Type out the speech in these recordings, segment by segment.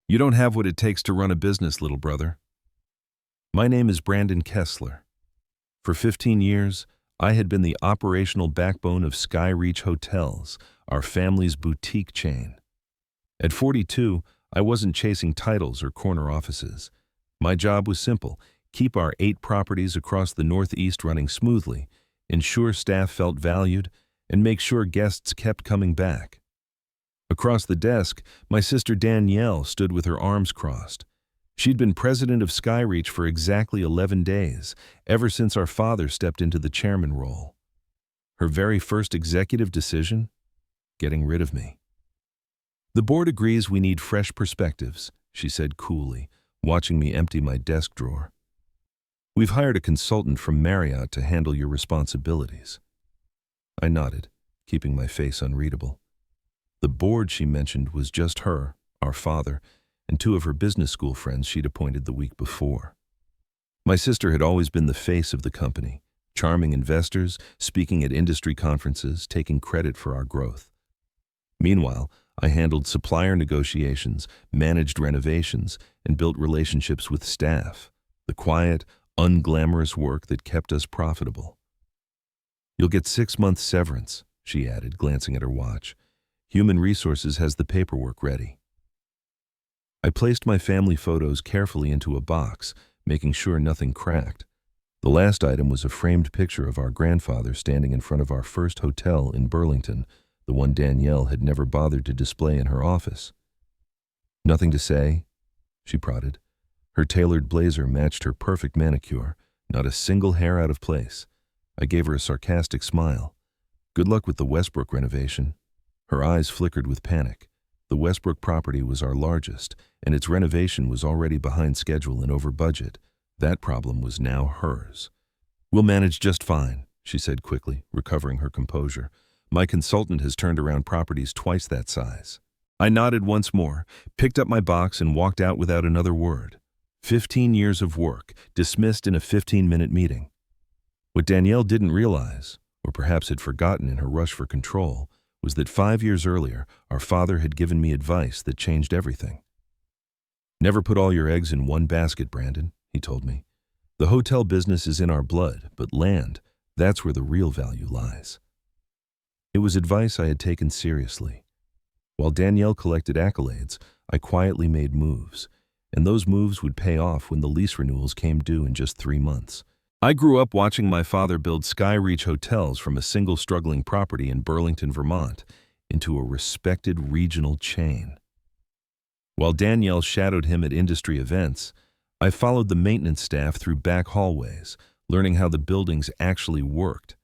You don't have what it takes to run a business, little brother. My name is Brandon Kessler. For 15 years, I had been the operational backbone of Skyreach Hotels, our family's boutique chain. At 42, I wasn't chasing titles or corner offices. My job was simple: keep our 8 properties across the Northeast running smoothly, ensure staff felt valued, and make sure guests kept coming back. Across the desk, my sister Danielle stood with her arms crossed. She'd been president of Skyreach for exactly 11 days, ever since our father stepped into the chairman role. Her very first executive decision? Getting rid of me. "The board agrees we need fresh perspectives," she said coolly, watching me empty my desk drawer. "We've hired a consultant from Marriott to handle your responsibilities." I nodded, keeping my face unreadable. The board she mentioned was just her, our father, and 2 of her business school friends she'd appointed the week before. My sister had always been the face of the company, charming investors, speaking at industry conferences, taking credit for our growth. Meanwhile, I handled supplier negotiations, managed renovations, and built relationships with staff, the quiet, unglamorous work that kept us profitable. "You'll get 6 months severance," she added, glancing at her watch. "Human Resources has the paperwork ready." I placed my family photos carefully into a box, making sure nothing cracked. The last item was a framed picture of our grandfather standing in front of our first hotel in Burlington, the one Danielle had never bothered to display in her office. "Nothing to say?" she prodded. Her tailored blazer matched her perfect manicure, not a single hair out of place. I gave her a sarcastic smile. "Good luck with the Westbrook renovation." Her eyes flickered with panic. The Westbrook property was our largest, and its renovation was already behind schedule and over budget. That problem was now hers. "We'll manage just fine," she said quickly, recovering her composure. "My consultant has turned around properties twice that size." I nodded once more, picked up my box, and walked out without another word. 15 years of work, dismissed in a 15-minute meeting. What Danielle didn't realize, or perhaps had forgotten in her rush for control, was that 5 years earlier, our father had given me advice that changed everything. "Never put all your eggs in one basket, Brandon," he told me. "The hotel business is in our blood, but land, that's where the real value lies." It was advice I had taken seriously. While Danielle collected accolades, I quietly made moves, and those moves would pay off when the lease renewals came due in just 3 months. I grew up watching my father build Skyreach Hotels from a single struggling property in Burlington, Vermont, into a respected regional chain. While Danielle shadowed him at industry events, I followed the maintenance staff through back hallways, learning how the buildings actually worked.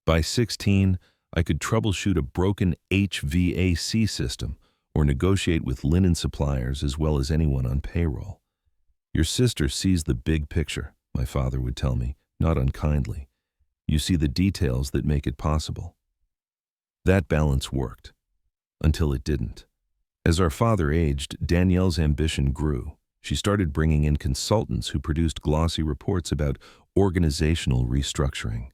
By 16, I could troubleshoot a broken HVAC system or negotiate with linen suppliers as well as anyone on payroll. "Your sister sees the big picture," my father would tell me, not unkindly. "You see the details that make it possible." That balance worked, until it didn't. As our father aged, Danielle's ambition grew. She started bringing in consultants who produced glossy reports about organizational restructuring.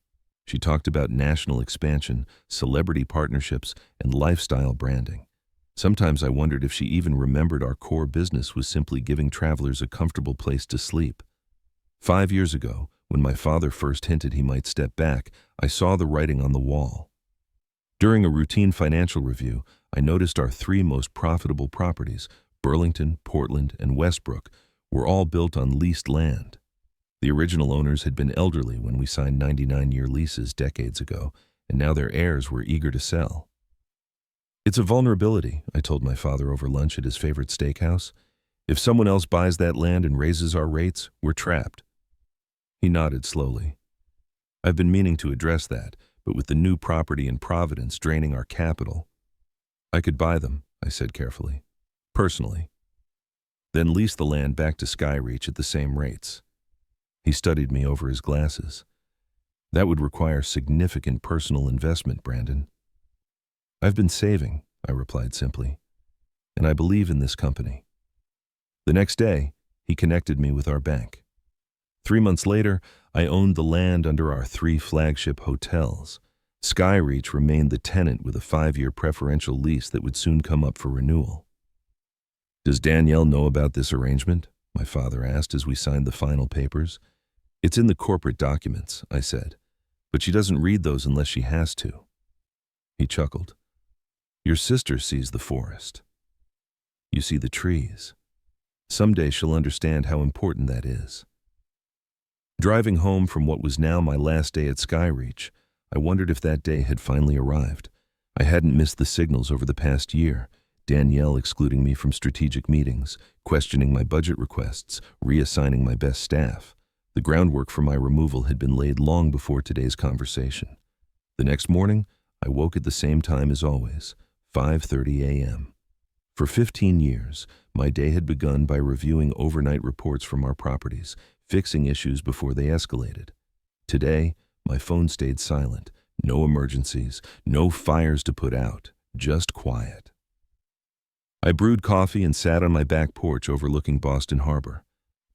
She talked about national expansion, celebrity partnerships, and lifestyle branding. Sometimes I wondered if she even remembered our core business was simply giving travelers a comfortable place to sleep. 5 years ago, when my father first hinted he might step back, I saw the writing on the wall. During a routine financial review, I noticed our 3 most profitable properties, Burlington, Portland, and Westbrook, were all built on leased land. The original owners had been elderly when we signed 99-year leases decades ago, and now their heirs were eager to sell. "It's a vulnerability," I told my father over lunch at his favorite steakhouse. "If someone else buys that land and raises our rates, we're trapped." He nodded slowly. "I've been meaning to address that, but with the new property in Providence draining our capital—" "I could buy them," I said carefully. "Personally. Then lease the land back to Skyreach at the same rates." He studied me over his glasses. "That would require significant personal investment, Brandon." "I've been saving," I replied simply, "and I believe in this company." The next day, he connected me with our bank. 3 months later, I owned the land under our 3 flagship hotels. Skyreach remained the tenant with a 5-year preferential lease that would soon come up for renewal. Does Danielle know about this arrangement? My father asked as we signed the final papers. It's in the corporate documents, I said, but she doesn't read those unless she has to. He chuckled. Your sister sees the forest. You see the trees. Someday she'll understand how important that is. Driving home from what was now my last day at Skyreach, I wondered if that day had finally arrived. I hadn't missed the signals over the past year, Danielle excluding me from strategic meetings, questioning my budget requests, reassigning my best staff. The groundwork for my removal had been laid long before today's conversation. The next morning, I woke at the same time as always, 5:30 a.m. For 15 years, my day had begun by reviewing overnight reports from our properties, fixing issues before they escalated. Today, my phone stayed silent. No emergencies, no fires to put out, just quiet. I brewed coffee and sat on my back porch overlooking Boston Harbor.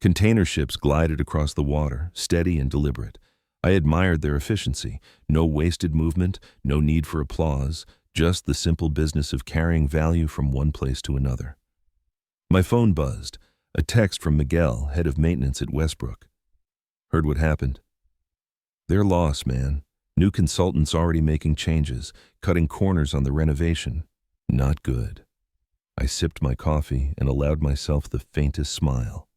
Container ships glided across the water, steady and deliberate. I admired their efficiency. No wasted movement, no need for applause, just the simple business of carrying value from one place to another. My phone buzzed. A text from Miguel, head of maintenance at Westbrook. Heard what happened? Their loss, man. New consultants already making changes, cutting corners on the renovation. Not good. I sipped my coffee and allowed myself the faintest smile.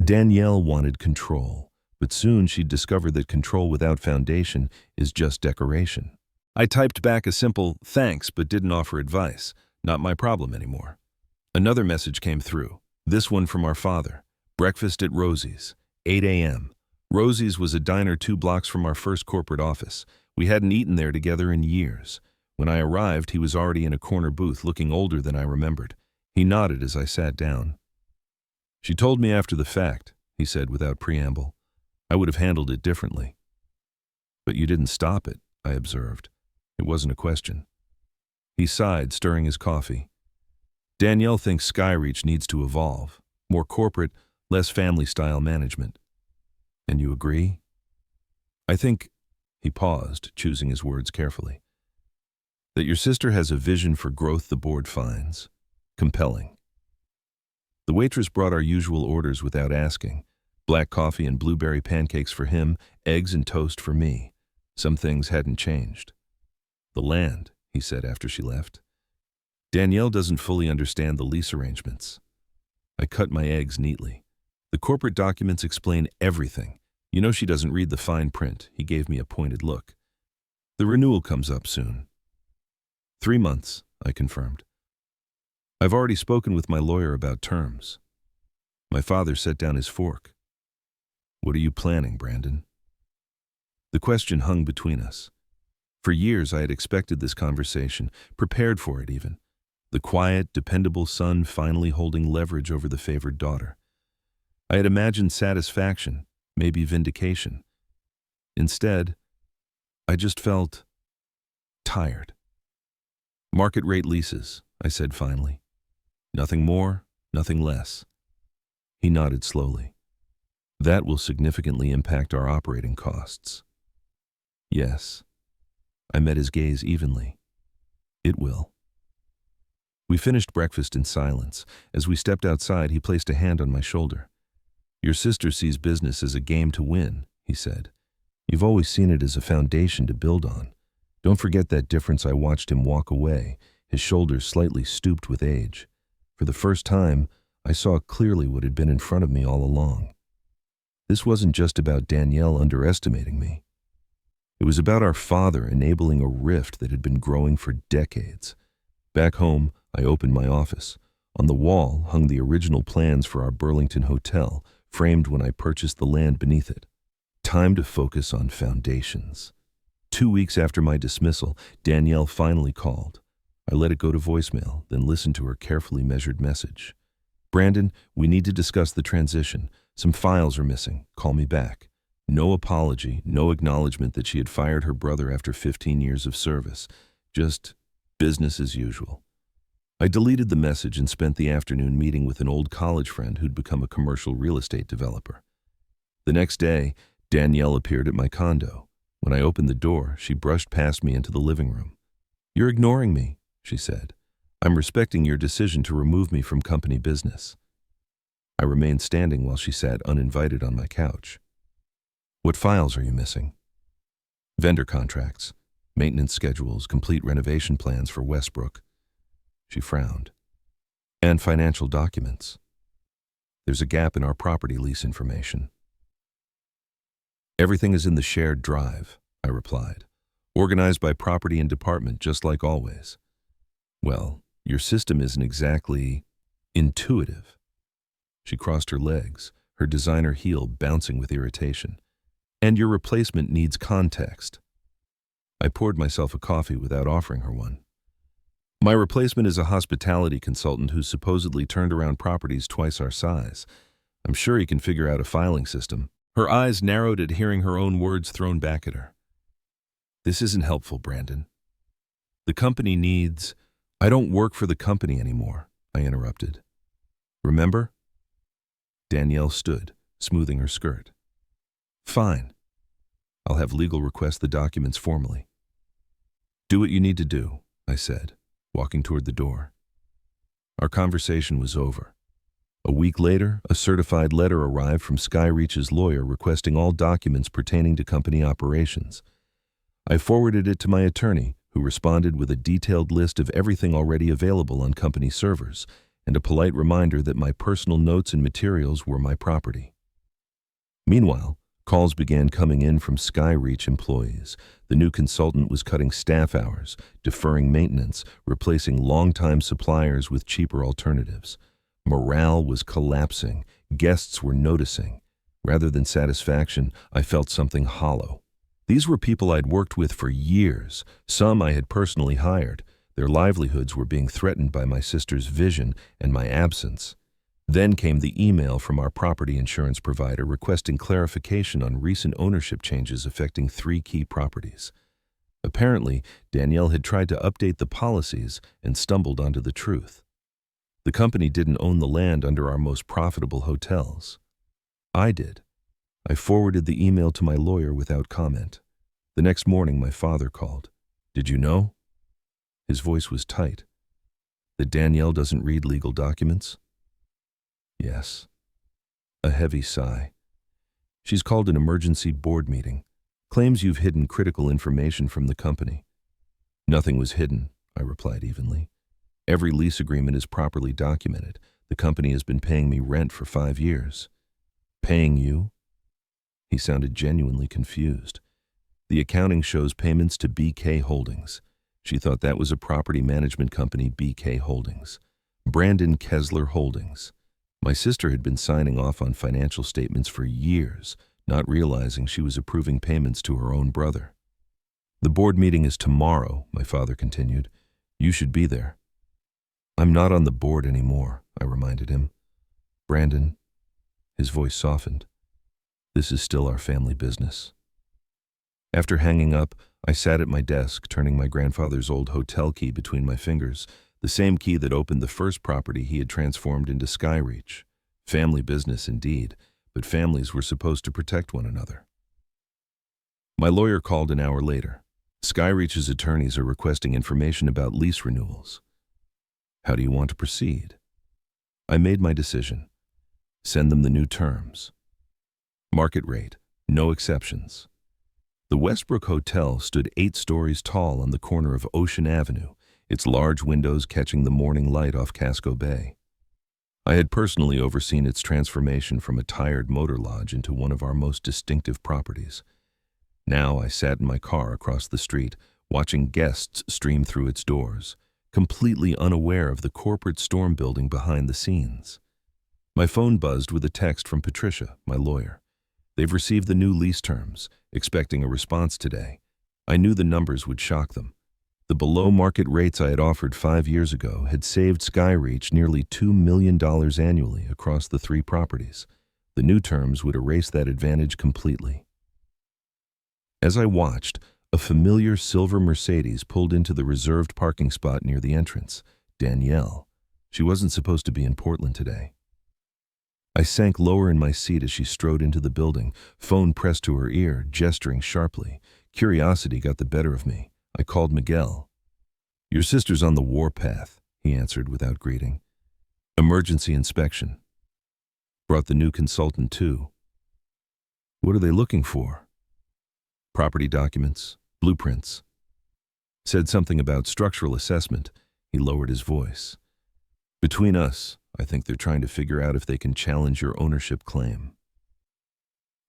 Danielle wanted control, but soon she'd discover that control without foundation is just decoration. I typed back a simple thanks but didn't offer advice. Not my problem anymore. Another message came through. This one from our father. Breakfast at Rosie's, 8 a.m. Rosie's was a diner 2 blocks from our first corporate office. We hadn't eaten there together in years. When I arrived, he was already in a corner booth looking older than I remembered. He nodded as I sat down. She told me after the fact, he said without preamble. I would have handled it differently. But you didn't stop it, I observed. It wasn't a question. He sighed, stirring his coffee. Danielle thinks Skyreach needs to evolve. More corporate, less family-style management. And you agree? I think, he paused, choosing his words carefully, that your sister has a vision for growth the board finds compelling. The waitress brought our usual orders without asking. Black coffee and blueberry pancakes for him, eggs and toast for me. Some things hadn't changed. The land, he said after she left. Danielle doesn't fully understand the lease arrangements. I cut my eggs neatly. The corporate documents explain everything. You know she doesn't read the fine print. He gave me a pointed look. The renewal comes up soon. 3 months, I confirmed. I've already spoken with my lawyer about terms. My father set down his fork. What are you planning, Brandon? The question hung between us. For years I had expected this conversation, prepared for it even. The quiet, dependable son finally holding leverage over the favored daughter. I had imagined satisfaction, maybe vindication. Instead, I just felt tired. Market rate leases, I said finally. Nothing more, nothing less. He nodded slowly. That will significantly impact our operating costs. Yes. I met his gaze evenly. It will. We finished breakfast in silence. As we stepped outside, he placed a hand on my shoulder. Your sister sees business as a game to win, he said. You've always seen it as a foundation to build on. Don't forget that difference. I watched him walk away, his shoulders slightly stooped with age. For the first time, I saw clearly what had been in front of me all along. This wasn't just about Danielle underestimating me. It was about our father enabling a rift that had been growing for decades. Back home, I opened my office. On the wall hung the original plans for our Burlington hotel, framed when I purchased the land beneath it. Time to focus on foundations. 2 weeks after my dismissal, Danielle finally called. I let it go to voicemail, then listened to her carefully measured message. Brandon, we need to discuss the transition. Some files are missing. Call me back. No apology, no acknowledgement that she had fired her brother after 15 years of service. Just business as usual. I deleted the message and spent the afternoon meeting with an old college friend who'd become a commercial real estate developer. The next day, Danielle appeared at my condo. When I opened the door, she brushed past me into the living room. You're ignoring me, she said. I'm respecting your decision to remove me from company business. I remained standing while she sat uninvited on my couch. What files are you missing? Vendor contracts, maintenance schedules, complete renovation plans for Westbrook. She frowned. And financial documents. There's a gap in our property lease information. Everything is in the shared drive, I replied, organized by property and department just like always. Well, your system isn't exactly intuitive. She crossed her legs, her designer heel bouncing with irritation. And your replacement needs context. I poured myself a coffee without offering her one. My replacement is a hospitality consultant who supposedly turned around properties twice our size. I'm sure he can figure out a filing system. Her eyes narrowed at hearing her own words thrown back at her. This isn't helpful, Brandon. The company needs... I don't work for the company anymore, I interrupted. Remember? Danielle stood, smoothing her skirt. Fine. I'll have legal request the documents formally. Do what you need to do, I said, walking toward the door. Our conversation was over. A week later, a certified letter arrived from Skyreach's lawyer requesting all documents pertaining to company operations. I forwarded it to my attorney, who responded with a detailed list of everything already available on company servers and a polite reminder that my personal notes and materials were my property. Meanwhile, calls began coming in from Skyreach employees. The new consultant was cutting staff hours, deferring maintenance, replacing longtime suppliers with cheaper alternatives. Morale was collapsing. Guests were noticing. Rather than satisfaction, I felt something hollow. These were people I'd worked with for years. Some I had personally hired. Their livelihoods were being threatened by my sister's vision and my absence. Then came the email from our property insurance provider requesting clarification on recent ownership changes affecting 3 key properties. Apparently, Danielle had tried to update the policies and stumbled onto the truth. The company didn't own the land under our most profitable hotels. I did. I forwarded the email to my lawyer without comment. The next morning, my father called. Did you know? His voice was tight. That Danielle doesn't read legal documents? Yes. A heavy sigh. She's called an emergency board meeting. Claims you've hidden critical information from the company. Nothing was hidden, I replied evenly. Every lease agreement is properly documented. The company has been paying me rent for 5 years. Paying you? He sounded genuinely confused. The accounting shows payments to BK Holdings. She thought that was a property management company, BK Holdings. Brandon Kessler Holdings. My sister had been signing off on financial statements for years, not realizing she was approving payments to her own brother. The board meeting is tomorrow, my father continued. You should be there. I'm not on the board anymore, I reminded him. Brandon, his voice softened. This is still our family business. After hanging up, I sat at my desk, turning my grandfather's old hotel key between my fingers, the same key that opened the first property he had transformed into Skyreach. Family business indeed, but families were supposed to protect one another. My lawyer called an hour later. Skyreach's attorneys are requesting information about lease renewals. How do you want to proceed? I made my decision. Send them the new terms. Market rate, no exceptions. The Westbrook Hotel stood 8 stories tall on the corner of Ocean Avenue, its large windows catching the morning light off Casco Bay. I had personally overseen its transformation from a tired motor lodge into one of our most distinctive properties. Now I sat in my car across the street, watching guests stream through its doors, completely unaware of the corporate storm building behind the scenes. My phone buzzed with a text from Patricia, my lawyer. They've received the new lease terms, expecting a response today. I knew the numbers would shock them. The below-market rates I had offered 5 years ago had saved Skyreach nearly $2 million annually across the 3 properties. The new terms would erase that advantage completely. As I watched, a familiar silver Mercedes pulled into the reserved parking spot near the entrance. Danielle. She wasn't supposed to be in Portland today. I sank lower in my seat as she strode into the building, phone pressed to her ear, gesturing sharply. Curiosity got the better of me. I called Miguel. Your sister's on the warpath, he he answered without greeting. Emergency inspection. Brought the new consultant too. What are they looking for? Property documents, blueprints. Said something about structural assessment. He lowered his voice. Between us, I think they're trying to figure out if they can challenge your ownership claim.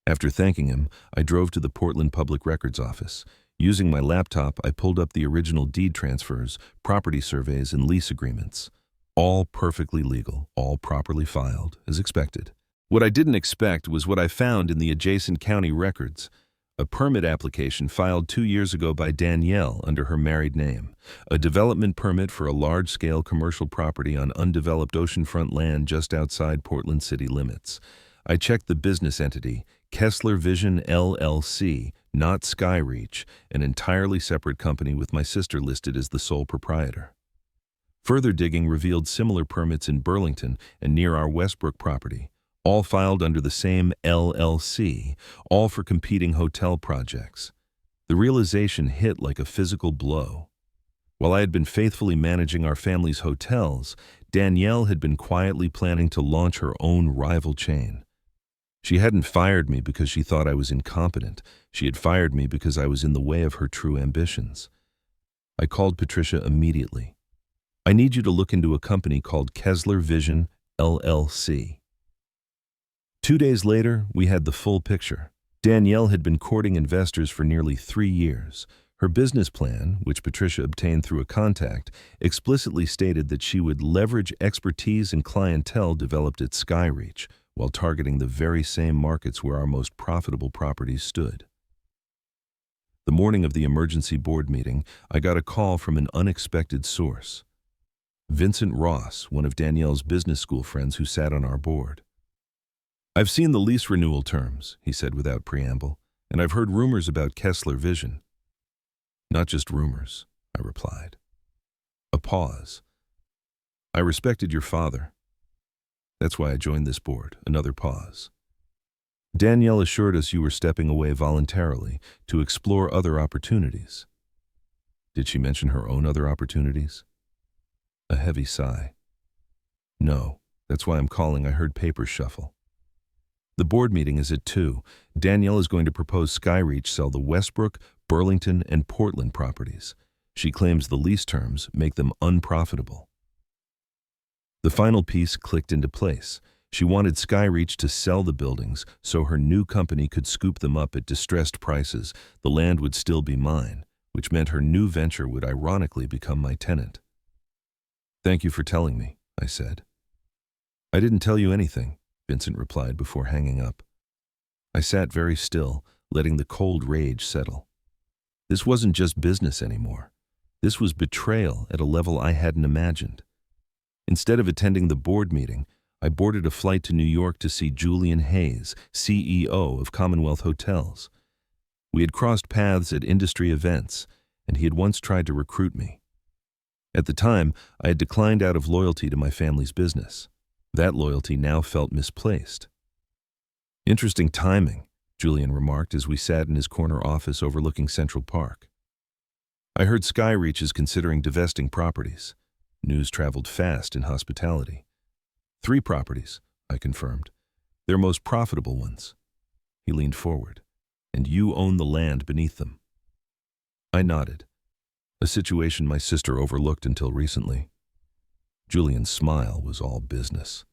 After thanking him, I drove to the Portland Public Records Office. Using my laptop, I pulled up the original deed transfers, property surveys, and lease agreements. All perfectly legal, all properly filed, as expected. What I didn't expect was what I found in the adjacent county records. A permit application filed 2 years ago by Danielle under her married name. A development permit for a large-scale commercial property on undeveloped oceanfront land just outside Portland city limits. I checked the business entity, Kessler Vision LLC, not Skyreach, an entirely separate company with my sister listed as the sole proprietor. Further digging revealed similar permits in Burlington and near our Westbrook property, all filed under the same LLC, all for competing hotel projects. The realization hit like a physical blow. While I had been faithfully managing our family's hotels, Danielle had been quietly planning to launch her own rival chain. She hadn't fired me because she thought I was incompetent. She had fired me because I was in the way of her true ambitions. I called Patricia immediately. I need you to look into a company called Kessler Vision LLC. 2 days later, we had the full picture. Danielle had been courting investors for nearly 3 years. Her business plan, which Patricia obtained through a contact, explicitly stated that she would leverage expertise and clientele developed at Skyreach, while targeting the very same markets where our most profitable properties stood. The morning of the emergency board meeting, I got a call from an unexpected source. Vincent Ross, one of Danielle's business school friends who sat on our board. I've seen the lease renewal terms, he said without preamble, and I've heard rumors about Kessler Vision. Not just rumors, I replied. A pause. I respected your father. That's why I joined this board. Another pause. Danielle assured us you were stepping away voluntarily to explore other opportunities. Did she mention her own other opportunities? A heavy sigh. No, that's why I'm calling. I heard papers shuffle. The board meeting is at 2. Danielle is going to propose Skyreach sell the Westbrook, Burlington, and Portland properties. She claims the lease terms make them unprofitable. The final piece clicked into place. She wanted Skyreach to sell the buildings so her new company could scoop them up at distressed prices. The land would still be mine, which meant her new venture would ironically become my tenant. Thank you for telling me, I said. I didn't tell you anything, Vincent replied before hanging up. I sat very still, letting the cold rage settle. This wasn't just business anymore. This was betrayal at a level I hadn't imagined. Instead of attending the board meeting, I boarded a flight to New York to see Julian Hayes, CEO of Commonwealth Hotels. We had crossed paths at industry events, and he had once tried to recruit me. At the time, I had declined out of loyalty to my family's business. That loyalty now felt misplaced. Interesting timing, Julian remarked as we sat in his corner office overlooking Central Park. I heard Skyreach is considering divesting properties. News traveled fast in hospitality. 3 properties, I confirmed. Their most profitable ones. He leaned forward. And you own the land beneath them. I nodded. A situation my sister overlooked until recently. Julian's smile was all business.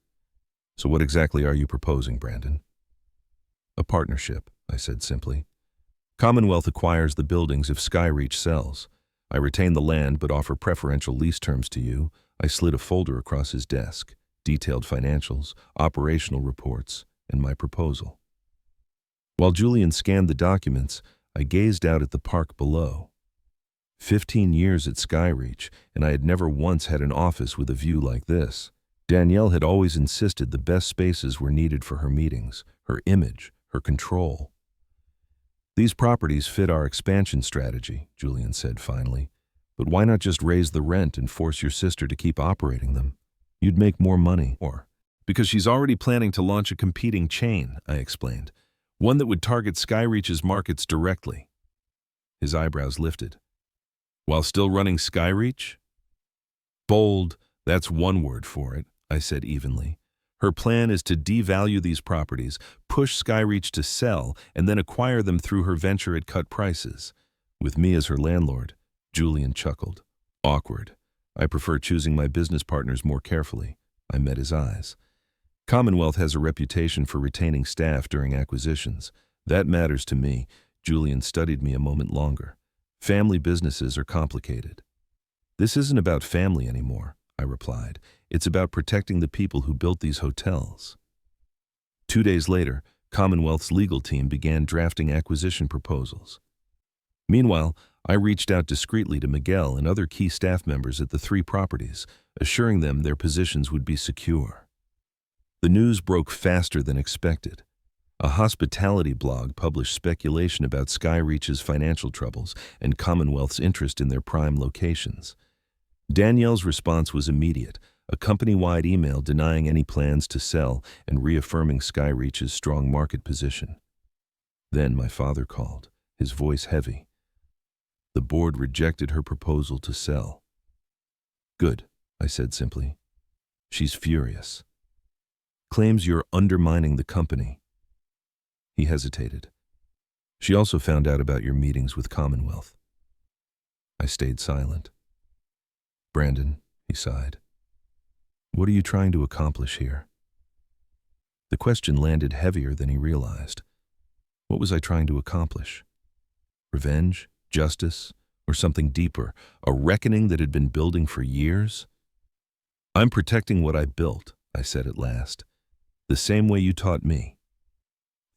So what exactly are you proposing, Brandon? A partnership, I said simply. Commonwealth acquires the buildings if Skyreach sells. I retain the land but offer preferential lease terms to you. I slid a folder across his desk, detailed financials, operational reports, and my proposal. While Julian scanned the documents, I gazed out at the park below. 15 years at Skyreach, and I had never once had an office with a view like this. Danielle had always insisted the best spaces were needed for her meetings, her image, her control. These properties fit our expansion strategy, Julian said finally. But why not just raise the rent and force your sister to keep operating them? You'd make more money. Or, because she's already planning to launch a competing chain, I explained. One that would target Skyreach's markets directly. His eyebrows lifted. While still running Skyreach? Bold, That's one word for it, I said evenly. Her plan is to devalue these properties, push Skyreach to sell, and then acquire them through her venture at cut prices. With me as her landlord, Julian chuckled. Awkward. I prefer choosing my business partners more carefully. I met his eyes. Commonwealth has a reputation for retaining staff during acquisitions. That matters to me. Julian studied me a moment longer. Family businesses are complicated. This isn't about family anymore, I replied. It's about protecting the people who built these hotels. 2 days later, Commonwealth's legal team began drafting acquisition proposals. Meanwhile, I reached out discreetly to Miguel and other key staff members at the 3 properties, assuring them their positions would be secure. The news broke faster than expected. A hospitality blog published speculation about Skyreach's financial troubles and Commonwealth's interest in their prime locations. Danielle's response was immediate, a company-wide email denying any plans to sell and reaffirming Skyreach's strong market position. Then my father called, his voice heavy. The board rejected her proposal to sell. Good, I said simply. She's furious. Claims you're undermining the company. He hesitated. She also found out about your meetings with Commonwealth. I stayed silent. Brandon, he sighed. What are you trying to accomplish here? The question landed heavier than he realized. What was I trying to accomplish? Revenge? Justice? Or something deeper? A reckoning that had been building for years? I'm protecting what I built, I said at last. The same way you taught me.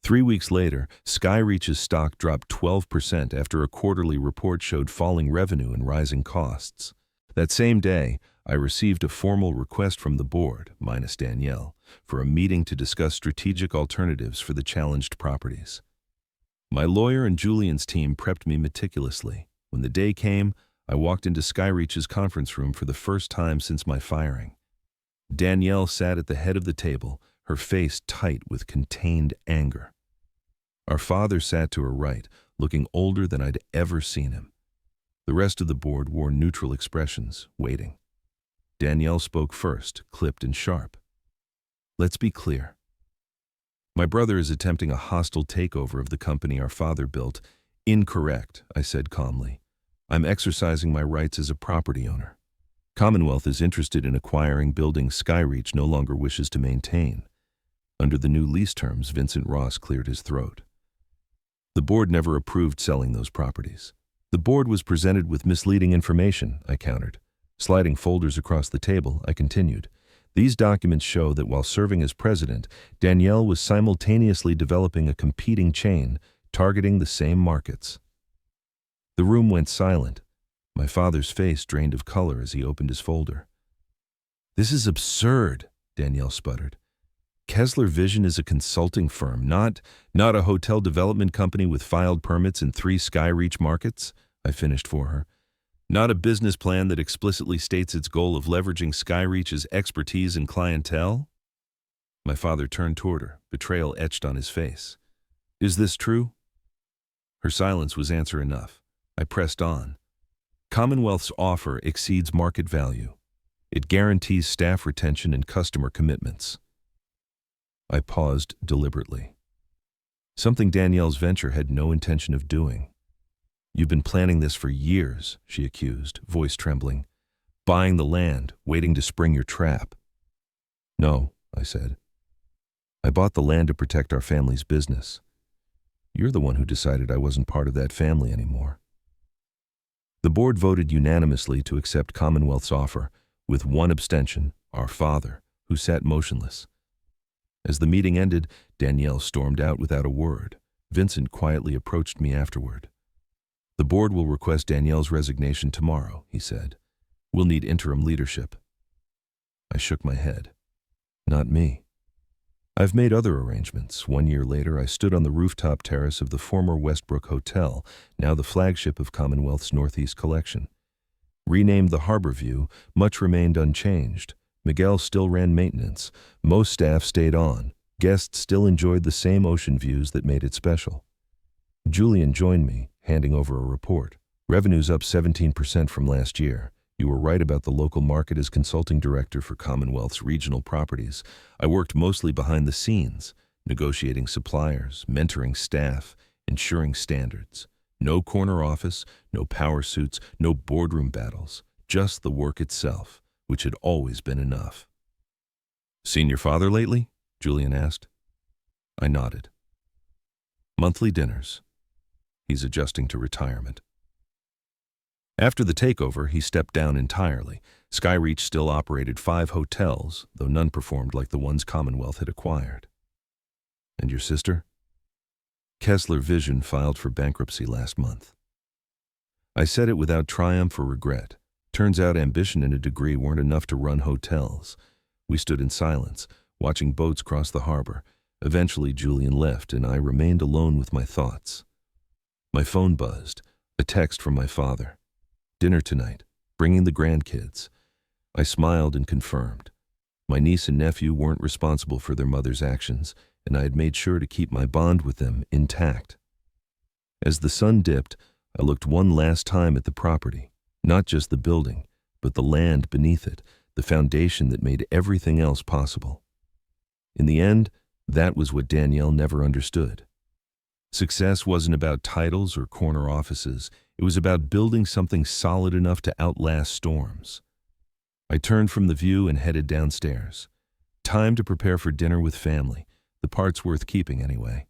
3 weeks later, Skyreach's stock dropped 12% after a quarterly report showed falling revenue and rising costs. That same day, I received a formal request from the board, minus Danielle, for a meeting to discuss strategic alternatives for the challenged properties. My lawyer and Julian's team prepped me meticulously. When the day came, I walked into Skyreach's conference room for the first time since my firing. Danielle sat at the head of the table, her face tight with contained anger. Our father sat to her right, looking older than I'd ever seen him. The rest of the board wore neutral expressions, waiting. Danielle spoke first, clipped and sharp. Let's be clear. My brother is attempting a hostile takeover of the company our father built. Incorrect, I said calmly. I'm exercising my rights as a property owner. Commonwealth is interested in acquiring buildings Skyreach no longer wishes to maintain. Under the new lease terms, Vincent Ross cleared his throat. The board never approved selling those properties. The board was presented with misleading information, I countered. Sliding folders across the table, I continued. These documents show that while serving as president, Danielle was simultaneously developing a competing chain, targeting the same markets. The room went silent. My father's face drained of color as he opened his folder. This is absurd, Danielle sputtered. Kessler Vision is a consulting firm, not a hotel development company with filed permits in 3 Skyreach markets, I finished for her. Not a business plan that explicitly states its goal of leveraging Skyreach's expertise and clientele? My father turned toward her, betrayal etched on his face. Is this true? Her silence was answer enough. I pressed on. Commonwealth's offer exceeds market value. It guarantees staff retention and customer commitments. I paused deliberately. Something Danielle's venture had no intention of doing. You've been planning this for years, she accused, voice trembling. Buying the land, waiting to spring your trap. No, I said. I bought the land to protect our family's business. You're the one who decided I wasn't part of that family anymore. The board voted unanimously to accept Commonwealth's offer, with one abstention, our father, who sat motionless. As the meeting ended, Danielle stormed out without a word. Vincent quietly approached me afterward. The board will request Danielle's resignation tomorrow, he said. We'll need interim leadership. I shook my head. Not me. I've made other arrangements. 1 year later, I stood on the rooftop terrace of the former Westbrook Hotel, now the flagship of Commonwealth's Northeast Collection. Renamed the Harbor View, much remained unchanged. Miguel still ran maintenance. Most staff stayed on. Guests still enjoyed the same ocean views that made it special. Julian joined me, handing over a report. Revenue's up 17% from last year. You were right about the local market. As consulting director for Commonwealth's regional properties, I worked mostly behind the scenes, negotiating suppliers, mentoring staff, ensuring standards. No corner office, no power suits, no boardroom battles, just the work itself, which had always been enough. "Seen your father lately?" Julian asked. I nodded. "Monthly dinners. He's adjusting to retirement." After the takeover, he stepped down entirely. Skyreach still operated 5 hotels, though none performed like the ones Commonwealth had acquired. "And your sister?" "Kessler Vision filed for bankruptcy last month." I said it without triumph or regret. Turns out ambition and a degree weren't enough to run hotels. We stood in silence, watching boats cross the harbor. Eventually, Julian left, and I remained alone with my thoughts. My phone buzzed, a text from my father. "Dinner tonight, bringing the grandkids." I smiled and confirmed. My niece and nephew weren't responsible for their mother's actions, and I had made sure to keep my bond with them intact. As the sun dipped, I looked one last time at the property, not just the building, but the land beneath it, the foundation that made everything else possible. In the end, that was what Danielle never understood. Success wasn't about titles or corner offices. It was about building something solid enough to outlast storms. I turned from the view and headed downstairs. Time to prepare for dinner with family, the parts worth keeping anyway.